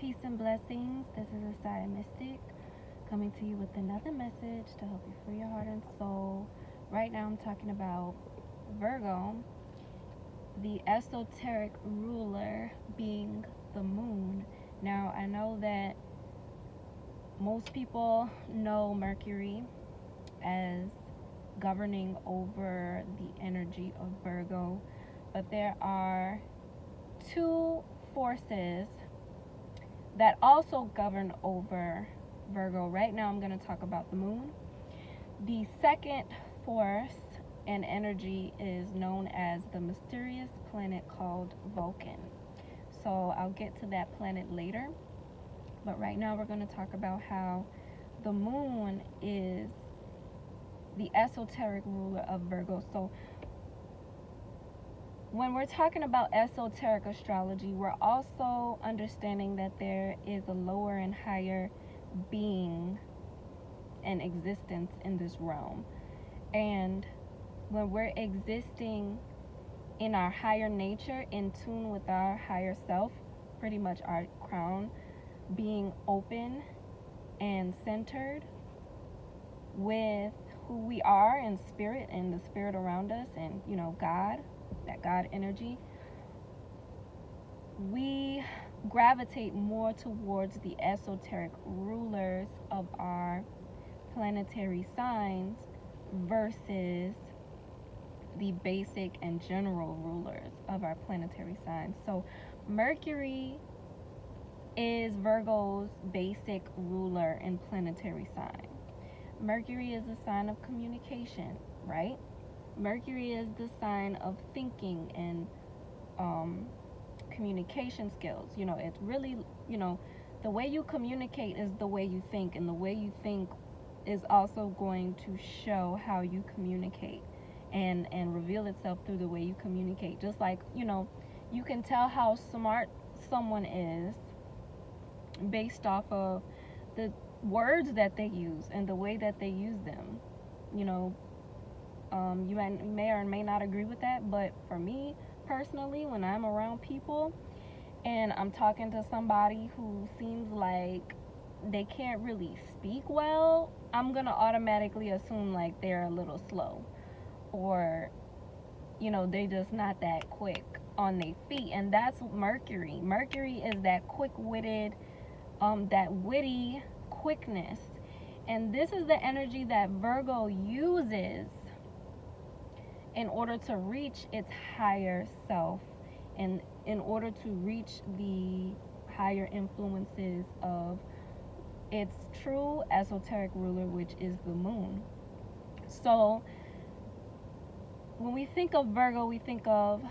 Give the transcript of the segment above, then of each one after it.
Peace and blessings. This is a Sire Mystic coming to you with another message to help you free your heart and soul. Right now I'm talking about Virgo, the esoteric ruler being the moon. Now I know that most people know Mercury as governing over the energy of Virgo, but there are two forces that also govern over Virgo. Right now I'm going to talk about the moon. The second force and energy is known as the mysterious planet called Vulcan. So I'll get to that planet later. But right now we're going to talk about how the moon is the esoteric ruler of Virgo. So when we're talking about esoteric astrology, we're also understanding that there is a lower and higher being and existence in this realm. And when we're existing in our higher nature, in tune with our higher self, pretty much our crown, being open and centered with who we are in spirit and the spirit around us and, God, that God energy, we gravitate more towards the esoteric rulers of our planetary signs versus the basic and general rulers of our planetary signs. So Mercury is Virgo's basic ruler and planetary sign. Mercury is a sign of communication, right? Mercury is the sign of thinking and communication skills. It's really, the way you communicate is the way you think, and the way you think is also going to show how you communicate and reveal itself through the way you communicate. Just like, you can tell how smart someone is based off of the words that they use and the way that they use them. You may or may not agree with that, but for me personally, when I'm around people and I'm talking to somebody who seems like they can't really speak well, I'm gonna automatically assume like they're a little slow, or they just not that quick on their feet. And that's Mercury. Mercury is that quick-witted, that witty quickness, and this is the energy that Virgo uses in order to reach its higher self and in order to reach the higher influences of its true esoteric ruler, which is the moon. So when we think of Virgo, we think of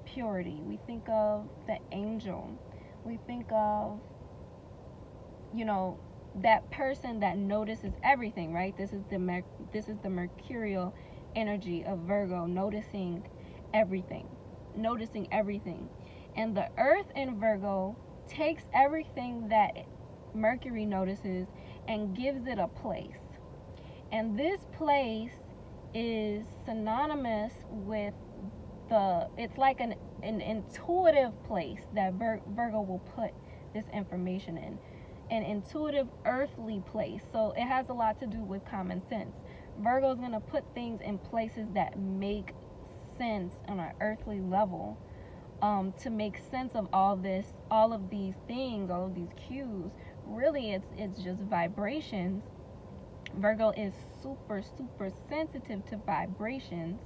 purity, we think of the angel, we think of that person that notices everything, right? This is the mercurial energy of Virgo, noticing everything. And the earth in Virgo takes everything that Mercury notices and gives it a place. And this place is synonymous with it's like an intuitive place that Virgo will put this information in. An intuitive earthly place. So it has a lot to do with common sense. Virgo is going to put things in places that make sense on an earthly level, to make sense of all of these things, all of these cues. Really, it's just vibrations. Virgo is super, super sensitive to vibrations.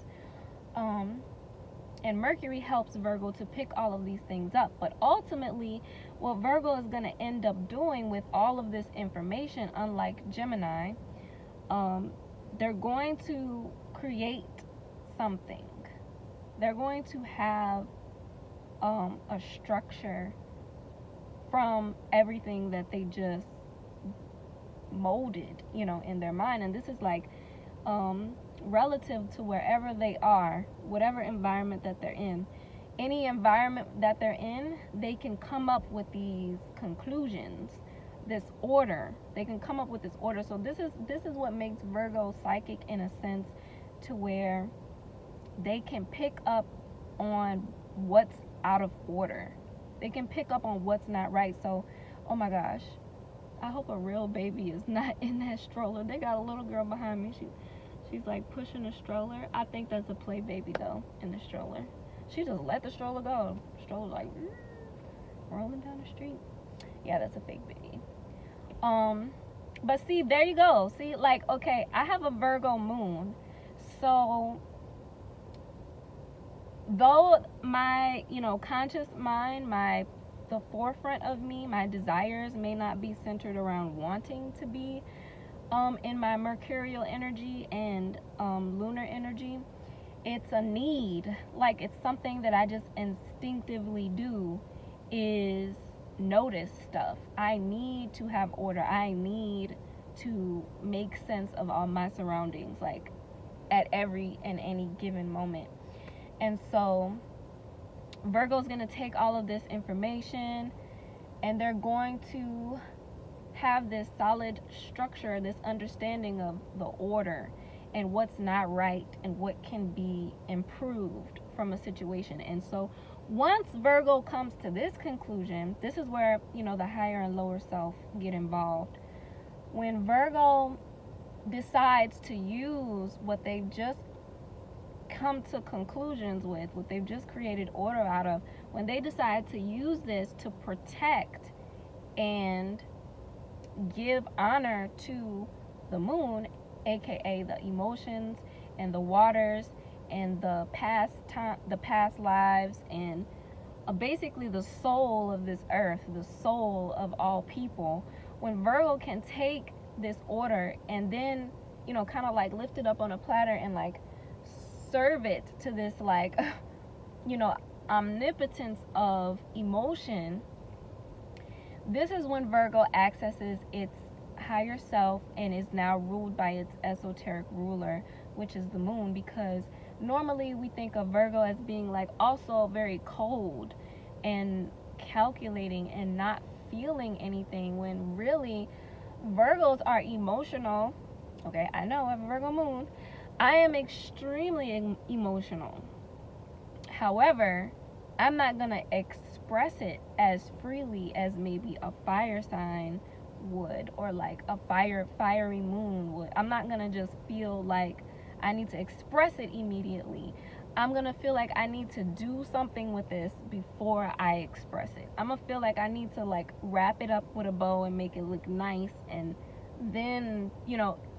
And Mercury helps Virgo to pick all of these things up. But ultimately, what Virgo is going to end up doing with all of this information, unlike Gemini, they're going to create something. They're going to have a structure from everything that they just molded, in their mind. And this is like relative to wherever they are, whatever environment that they're in. Any environment that they're in, they can come up with these conclusions, this order. They can come up with this order. So this is what makes Virgo psychic, in a sense, to where they can pick up on what's out of order. They can pick up on what's not right. So Oh my gosh. I hope a real baby is not in that stroller. They got a little girl behind me. She's like pushing a stroller. I think that's a play baby though in the stroller. She just let the stroller go. Stroller like rolling down the street. Yeah, that's a fake baby. But see, there you go. See, like, okay, I have a Virgo moon. So though my, conscious mind, the forefront of me, my desires may not be centered around wanting to be in my mercurial energy and lunar energy, it's a need. Like, it's something that I just instinctively do, is notice stuff. I need to have order. I need to make sense of all my surroundings, like at every and any given moment. And so Virgo's going to take all of this information and they're going to have this solid structure, this understanding of the order and what's not right and what can be improved from a situation. And so once Virgo comes to this conclusion, this is where, the higher and lower self get involved. When Virgo decides to use what they've just come to conclusions with, what they've just created order out of, when they decide to use this to protect and give honor to the moon, aka the emotions and the waters and the past lives, and basically the soul of this earth, the soul of all people. When Virgo can take this order and then, kind of like lift it up on a platter and like serve it to this like omnipotence of emotion, this is when Virgo accesses its higher self and is now ruled by its esoteric ruler, which is the moon. Because normally we think of Virgo as being like also very cold and calculating and not feeling anything, when really Virgos are emotional. Okay, I know I have a Virgo moon. I am extremely emotional. However, I'm not going to express it as freely as maybe a fire sign would, or like a fiery moon would. I'm not going to just feel like I need to express it immediately. I'm going to feel like I need to do something with this before I express it. I'm going to feel like I need to like wrap it up with a bow and make it look nice, and then,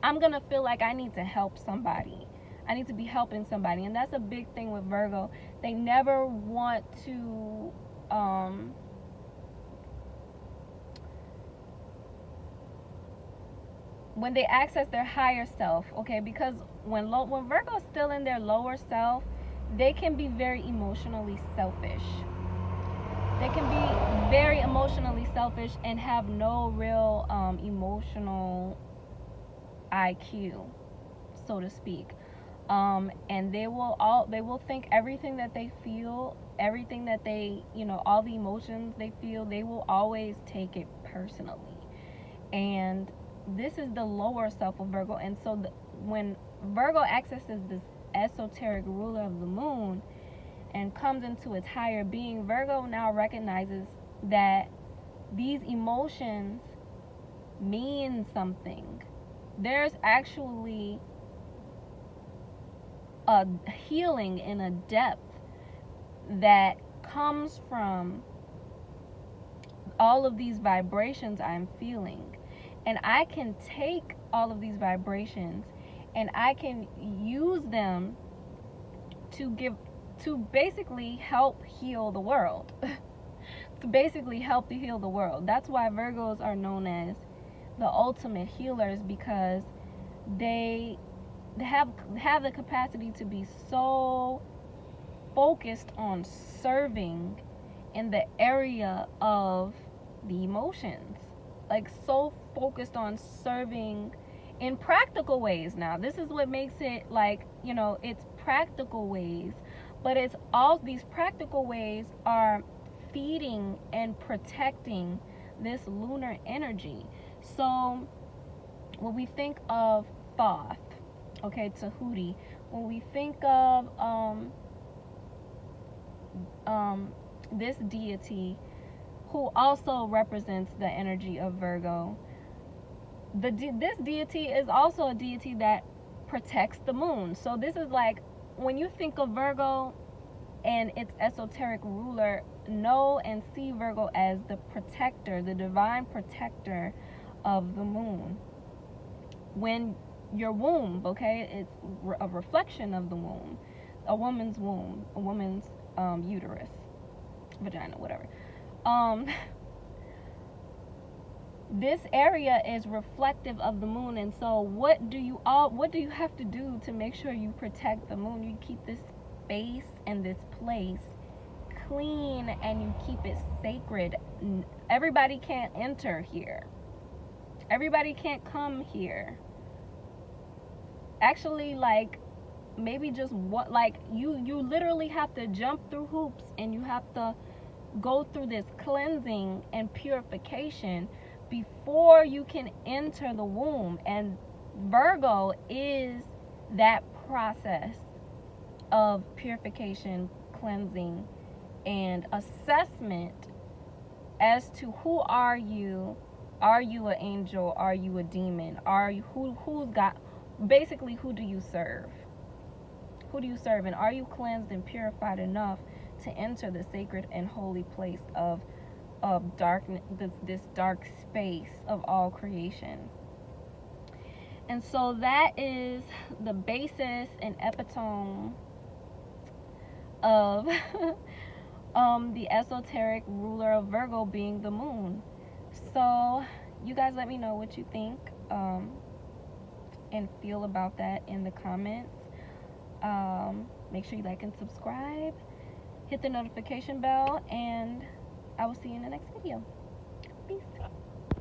I'm going to feel like I need to help somebody. I need to be helping somebody. And that's a big thing with Virgo. They never want to when they access their higher self, okay, because when Virgo's still in their lower self, they can be very emotionally selfish. They can be very emotionally selfish and have no real emotional IQ, so to speak. And they will think everything that they feel, everything that they, all the emotions they feel, they will always take it personally. And this is the lower self of Virgo. And so when Virgo accesses this esoteric ruler of the moon and comes into its higher being, Virgo now recognizes that these emotions mean something. There's actually a healing in a depth that comes from all of these vibrations I'm feeling. And I can take all of these vibrations and I can use them to basically help heal the world. To basically help heal the world. That's why Virgos are known as the ultimate healers, because they have the capacity to be so focused on serving in the area of the emotions, like so focused on serving in practical ways. Now this is what makes it like, it's practical ways, but it's all these practical ways are feeding and protecting this lunar energy. So when we think of Thoth, okay, Tahuti, when we think of this deity who also represents the energy of Virgo. This deity is also a deity that protects the moon. So this is like, when you think of Virgo and its esoteric ruler, know and see Virgo as the protector, the divine protector of the moon. When your womb, okay, it's a reflection of the womb, a woman's womb, a woman's uterus, vagina, whatever. This area is reflective of the moon, and so what do you have to do to make sure you protect the moon? You keep this space and this place clean, and you keep it sacred. Everybody can't enter here. Everybody can't come here. Actually, like, maybe just what, like, you literally have to jump through hoops, and you have to go through this cleansing and purification before you can enter the womb. And Virgo is that process of purification, cleansing, and assessment as to who are you. Are you an angel? Are you a demon? Are you who's got, basically, who do you serve? Who do you serve? And are you cleansed and purified enough to enter the sacred and holy place of darkness, this dark space of all creation? And so that is the basis and epitome of the esoteric ruler of Virgo being the moon. So you guys let me know what you think and feel about that in the comments. Make sure you like and subscribe, hit the notification bell, and I will see you in the next video.